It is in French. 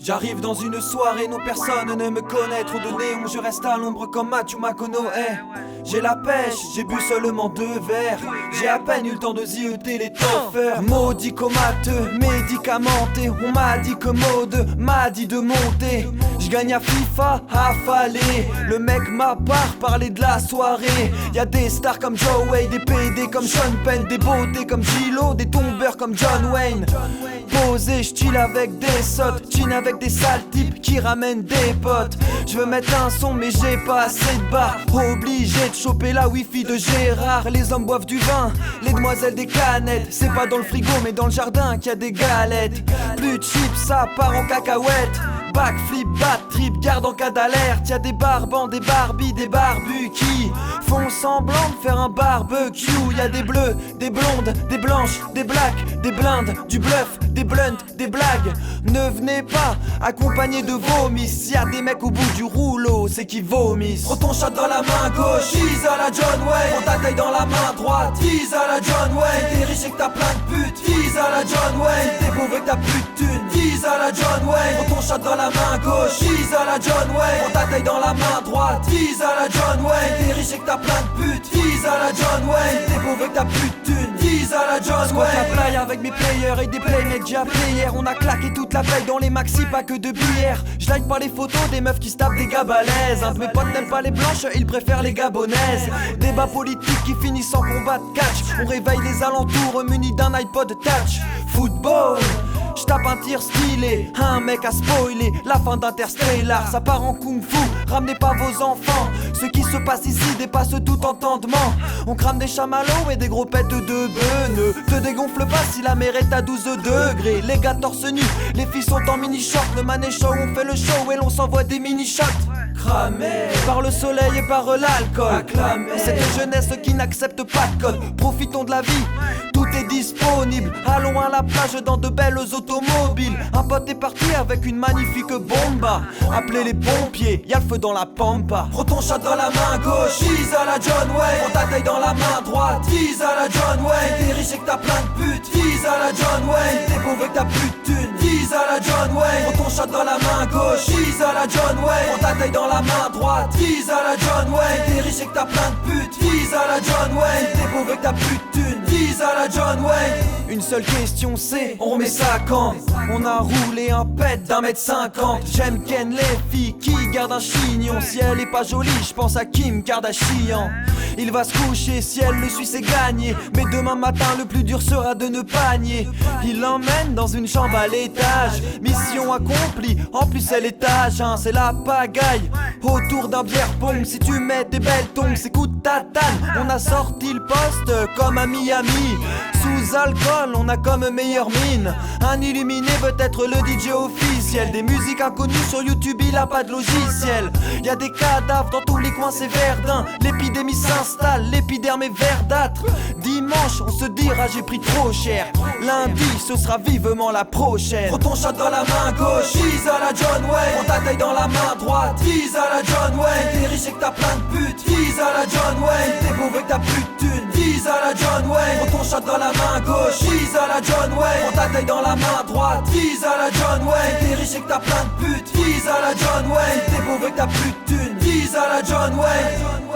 J'arrive dans une soirée, non personne ne me connaît. Trop de néon, je reste à l'ombre comme Matthew McConaughey. J'ai la pêche, j'ai bu seulement 2 verres. J'ai à peine eu le temps de zioter les toffeurs. Maudit comateux, médicamenté. On m'a dit que mode m'a dit de monter. Je gagne à FIFA, affalé. Le mec m'a parlé de la soirée. Y'a des stars comme Joe Wade, des PD comme Sean Penn, des beautés comme Gilo, des tombeurs comme John Wayne. Posé, j'chill avec des sottes, chine avec des sales types qui ramènent des potes. Je veux mettre un son mais j'ai pas assez de bar. Obligé de choper la wifi de Gérard. Les hommes boivent du vin, les demoiselles des canettes. C'est pas dans le frigo mais dans le jardin qu'il y a des galettes. Plus de chips, ça part en cacahuètes. Backflip, bad trip, garde en cas d'alerte. Y'a des barbans, des barbies, des barbus qui font semblant de faire un barbecue. Y'a des bleus, des blondes, des blanches, des blacks, des blindes, du bluff, des blunts, des blagues. Ne venez pas accompagnés de vomis. Y'a des mecs au bout du rouleau, c'est qu'ils vomissent. Prends ton shot dans la main gauche, tease à la John Wayne. Prends ta taille dans la main droite, tease à la John Wayne. T'es riche et que t'as plein de putes, tease à la John Wayne. T'es pauvre et que t'as plus de thunes, tease à la John Wayne. Prends ton shot dans la main gauche, tease à la John Wayne. Prends ta taille dans la main droite, tease à la John Wayne. T'es riche et que t'as plein de putes, tease à la John Wayne. T'es pauvre et que t'as plus de thunes, tease à la John Wayne. Squat la play avec mes players et des playmates déjà hier. On a claqué toute la paille dans les maxi, pas que de bière. Je like pas les photos des meufs qui se tapent des gars balèzes. Un de mes potes n'aime pas les blanches, ils préfèrent les gabonaises. Débat politique qui finissent en combat de catch. On réveille les alentours munis d'un iPod touch. Football, j'tape un tir stylé, un mec a spoilé la fin d'Interstellar, ça part en kung-fu, ramenez pas vos enfants. Ce qui se passe ici dépasse tout entendement. On crame des chamallows et des gros pètes de beuneux. Te dégonfle pas si la mer est à 12 degrés. Les gars torse nu, les filles sont en mini-short. Le man est chaud, on fait le show et l'on s'envoie des mini-shots. Cramé par le soleil et par l'alcool. Acclamé. Cette jeunesse qui n'accepte pas de code. Profitons de la vie, tout est disponible. Allons à la plage dans de belles automobiles. Un pote est parti avec une magnifique bomba. Appelez les pompiers, y'a le feu dans la pampa. Prends ton shot dans la main gauche, tease à la John Wayne. Prends ta taille dans la main droite, tease à la John Wayne. T'es riche et que t'as plein de putes, tease à la John Wayne. T'es pauvre et que t'as plus de thunes, tease à la John Wayne. Prends ton shot dans la main gauche, tease à la John Wayne. Prends ta taille dans la main droite, tease à la John Wayne. T'es riche et que t'as plein de putes, tease à la John Wayne. T'es pauvre et que t'as plus de thunes, tease à la John Wayne. Une seule question c'est, on remet ça quand? On a roulé un pet d'1m50. J'aime ken les filles qui gardent un chignon. Si elle est pas jolie, j'pense à Kim Kardashian. Il va se coucher, si elle le suit c'est gagné. Mais demain matin le plus dur sera de ne pas nier. Il l'emmène dans une chambre à l'étage. Mission accomplie, en plus elle est âge hein. C'est la pagaille autour d'un bière pong. Si tu mets des belles tongs, c'est coup de tatane. On a sorti le poste comme à Miami. Sous alcool, on a comme meilleure mine. Un illuminé veut être le DJ officiel. Des musiques inconnues sur YouTube, il a pas de logiciel. Y'a des cadavres dans tous les coins, c'est Verdun. L'épidémie s'installe, l'épiderme est verdâtre. Dimanche, on se dira j'ai pris trop cher. Lundi, ce sera vivement la prochaine. Prends ton shot dans la main gauche, tease à la John Wayne. Prends ta taille dans la main droite, tease à la John Wayne. T'es riche et que t'as plein de putes, tease à la John Wayne. T'es pauvre et que t'as plus de thunes, tease à la John Wayne. Prends ton shot dans la main gauche, tease à la John Wayne. Prends ta taille dans la main droite, tease à la John Wayne. T'es riche et que t'as plein de putes, tease à la John Wayne. T'es pauvre et que t'as plus de thunes, tease à la John Wayne.